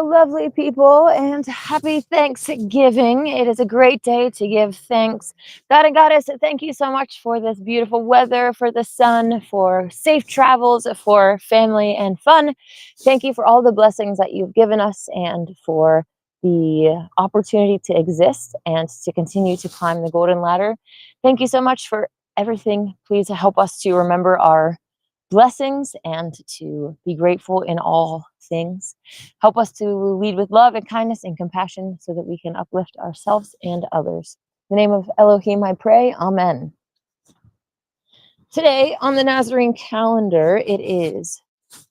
Hello, lovely people, and happy Thanksgiving. It is a great day to give thanks. God and Goddess, thank you so much for this beautiful weather, for the sun, for safe travels, for family and fun. Thank you for all the blessings that you've given us and for the opportunity to exist and to continue to climb the golden ladder. Thank you so much for everything. Please help us to remember our blessings and to be grateful in all things. Help us to lead with love and kindness and compassion so that we can uplift ourselves and others. In the name of Elohim, I pray. Amen. Today on the Nazarene calendar, it is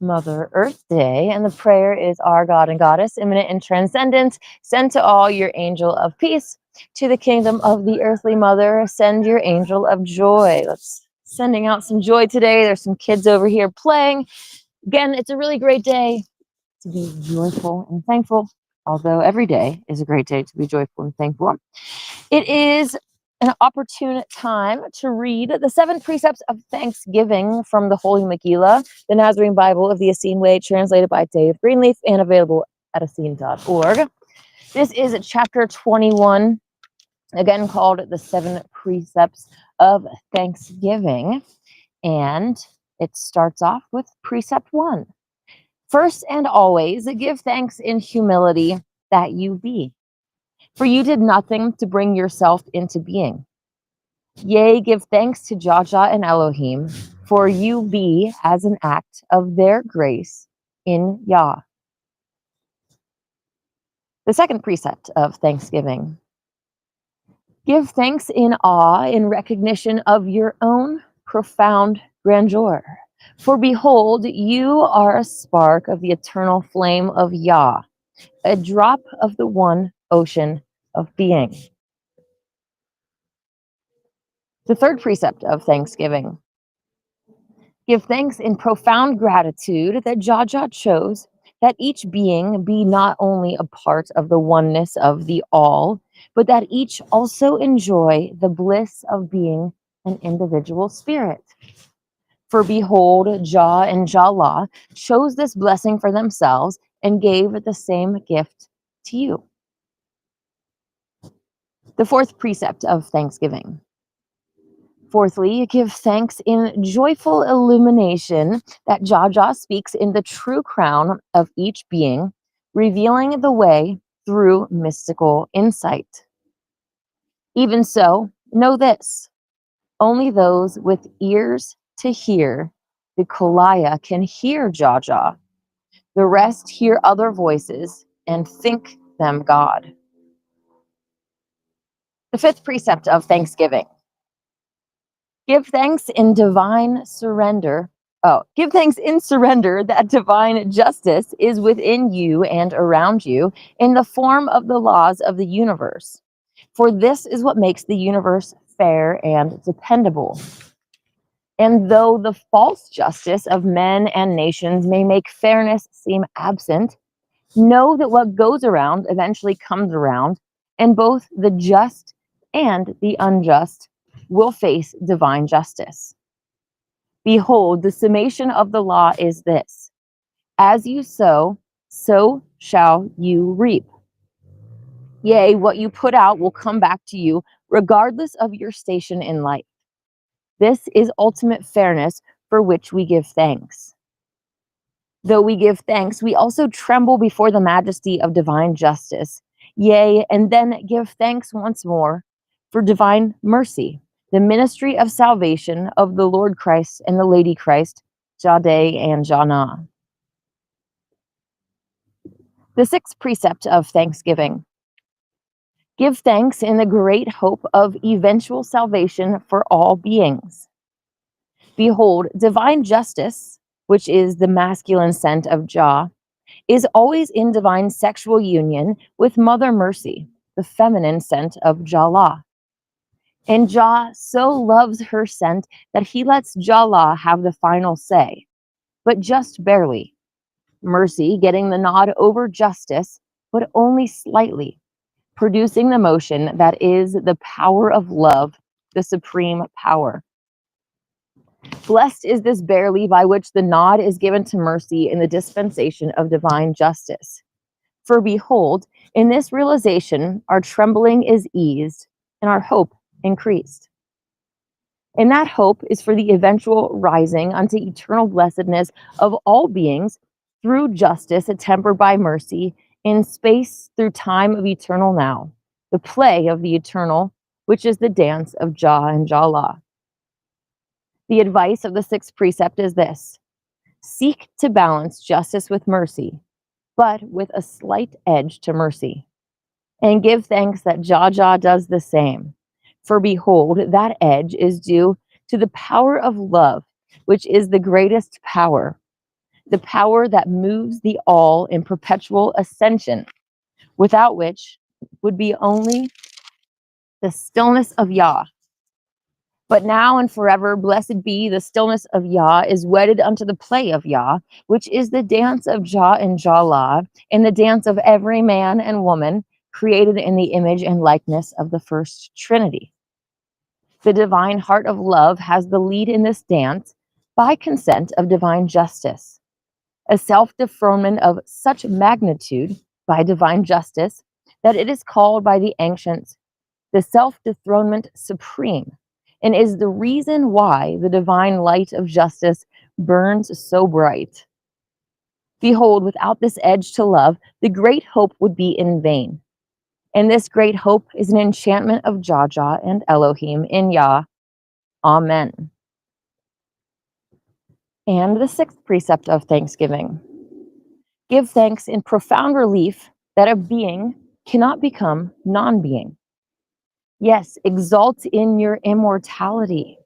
Mother Earth Day, and the prayer is, Our God and Goddess, immanent and transcendent, send to all your angel of peace. To the kingdom of the earthly mother, send your angel of joy. Let's sending out some joy today. There's some kids over here playing. Again, it's a really great day to be joyful and thankful, although every day is a great day to be joyful and thankful. It is an opportune time to read the 7 Precepts of Thanksgiving from the Holy Megillah, the Nasarean Bible of the Essene Way, translated by Dave Greenleaf and available at essene.oeg. This is chapter 21, again called the 7 Precepts of Thanksgiving, and it starts off with Precept 1. First and always give thanks in humility that you be. For you did nothing to bring yourself into being. Yea, give thanks to Jah and Elohim, for you be as an act of their grace in Yah. The second precept of Thanksgiving. Give thanks in awe in recognition of your own profound grandeur. For behold, you are a spark of the eternal flame of Yah, a drop of the one ocean of being. The third precept of Thanksgiving. Give thanks in profound gratitude that Jah chose that each being be not only a part of the oneness of the all, but that each also enjoy the bliss of being an individual spirit. For behold, Jah and Jallah chose this blessing for themselves and gave the same gift to you. The fourth precept of Thanksgiving. Fourthly, give thanks in joyful illumination that Jah speaks in the true crown of each being, revealing the way through mystical insight. Even so, know this, only those with ears to hear the Kolaya can hear Jah. The rest hear other voices and think them God. The fifth precept of Thanksgiving. Give thanks in divine surrender. Give thanks in surrender that divine justice is within you and around you in the form of the laws of the universe. For this is what makes the universe fair and dependable. And though the false justice of men and nations may make fairness seem absent, know that what goes around eventually comes around, and both the just and the unjust will face divine justice. Behold, the summation of the law is this: as you sow, so shall you reap. Yea, what you put out will come back to you, regardless of your station in life. This is ultimate fairness for which we give thanks. Though we give thanks, we also tremble before the majesty of divine justice. Yea, and then give thanks once more for divine mercy, the ministry of salvation of the Lord Christ and the Lady Christ, Jade and Jana. The sixth precept of Thanksgiving. Give thanks in the great hope of eventual salvation for all beings. Behold, divine justice, which is the masculine scent of Jah, is always in divine sexual union with Mother Mercy, the feminine scent of Jallah. And Jah so loves her scent that he lets Jallah have the final say, but just barely. Mercy getting the nod over justice, but only slightly, producing the motion that is the power of love, the supreme power. Blessed is this barely by which the nod is given to mercy in the dispensation of divine justice. For behold, in this realization, our trembling is eased and our hope increased. And that hope is for the eventual rising unto eternal blessedness of all beings through justice tempered by mercy, in space through time of eternal now, the play of the eternal, which is the dance of Jah and Jala. The advice of the sixth precept is this: seek to balance justice with mercy, but with a slight edge to mercy. And give thanks that Jah does the same. For behold, that edge is due to the power of love, which is the greatest power, the power that moves the all in perpetual ascension, without which would be only the stillness of Yah. But now and forever, blessed be the stillness of Yah is wedded unto the play of Yah, which is the dance of Jah and Jala, and the dance of every man and woman created in the image and likeness of the first Trinity. The divine heart of love has the lead in this dance by consent of divine justice, a self-dethronement of such magnitude by divine justice that it is called by the ancients the self-dethronement supreme, and is the reason why the divine light of justice burns so bright. Behold, without this edge to love, the great hope would be in vain. And this great hope is an enchantment of Jah and Elohim in Yah. Amen. And the sixth precept of Thanksgiving: give thanks in profound relief that a being cannot become non-being. Yes, exalt in your immortality.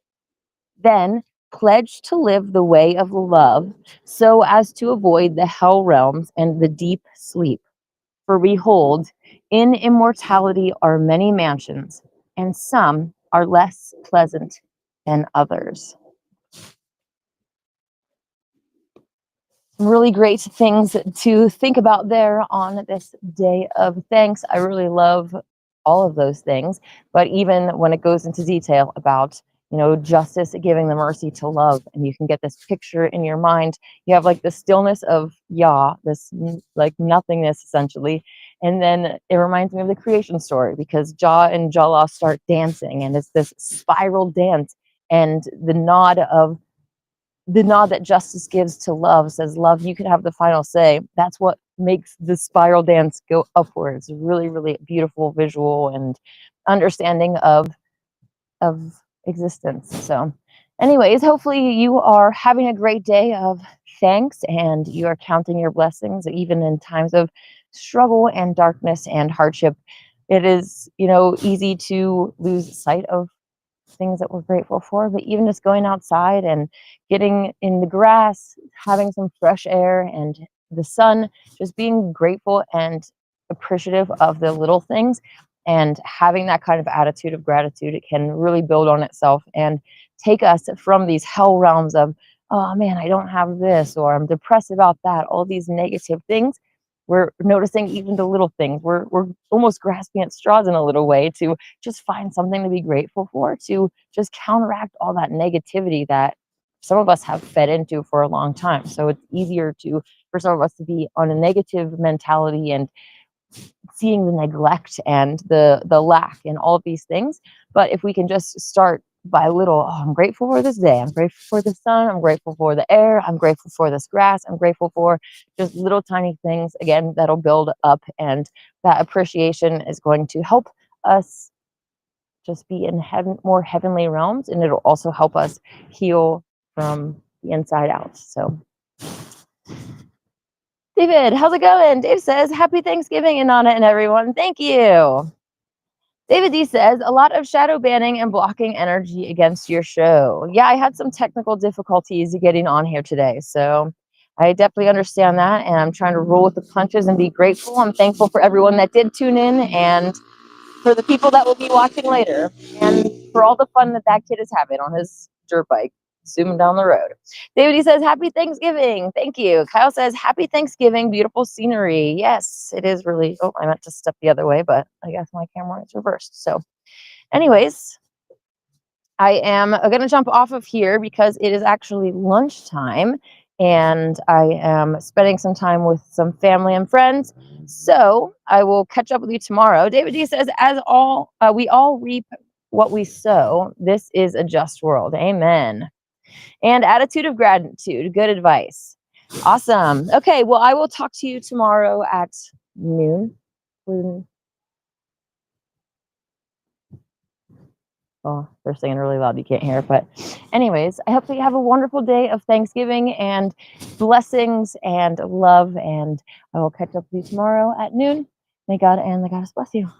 Then pledge to live the way of love so as to avoid the hell realms and the deep sleep. For behold, in immortality are many mansions, and some are less pleasant than others. Some really great things to think about there on this day of thanks. I really love all of those things, but even when it goes into detail about, justice giving the mercy to love, and you can get this picture in your mind. You have like the stillness of Yah, this like nothingness essentially, and then it reminds me of the creation story, because Jah and Jala start dancing, and it's this spiral dance, and the nod that justice gives to love says, love, you can have the final say. That's what makes the spiral dance go upwards. Really, really beautiful visual and understanding of existence. So anyways, hopefully you are having a great day of thanks, and you are counting your blessings even in times of struggle and darkness and hardship. It is, easy to lose sight of things that we're grateful for, but even just going outside and getting in the grass, having some fresh air and the sun, just being grateful and appreciative of the little things, and having that kind of attitude of gratitude, it can really build on itself and take us from these hell realms of, oh man, I don't have this, or I'm depressed about that, all these negative things. We're noticing even the little things. We're almost grasping at straws in a little way to just find something to be grateful for, to just counteract all that negativity that some of us have fed into for a long time. So it's easier for some of us to be on a negative mentality and seeing the neglect and the lack in all of these things. But if we can just start by little, oh, I'm grateful for this day, I'm grateful for the sun, I'm grateful for the air, I'm grateful for this grass, I'm grateful for just little tiny things, again, that'll build up, and that appreciation is going to help us just be in more heavenly realms, and it'll also help us heal from the inside out. So David, how's it going? Dave says, happy Thanksgiving, Inanna and everyone. Thank you. David D says, a lot of shadow banning and blocking energy against your show. Yeah, I had some technical difficulties getting on here today, so I definitely understand that, and I'm trying to roll with the punches and be grateful. I'm thankful for everyone that did tune in, and for the people that will be watching later, and for all the fun that kid is having on his dirt bike zooming down the road. David, he says, happy Thanksgiving. Thank you. Kyle says, happy Thanksgiving. Beautiful scenery. Yes, it is really. Oh, I meant to step the other way, but I guess my camera is reversed. So anyways, I am going to jump off of here because it is actually lunchtime, and I am spending some time with some family and friends. So I will catch up with you tomorrow. David D says, we all reap what we sow. This is a just world. Amen. And attitude of gratitude. Good advice. Awesome. Okay, well, I will talk to you tomorrow at noon. Oh, they're singing really loud. You can't hear it. But anyways, I hope that you have a wonderful day of Thanksgiving and blessings and love. And I will catch up with you tomorrow at noon. May God and the goddess bless you.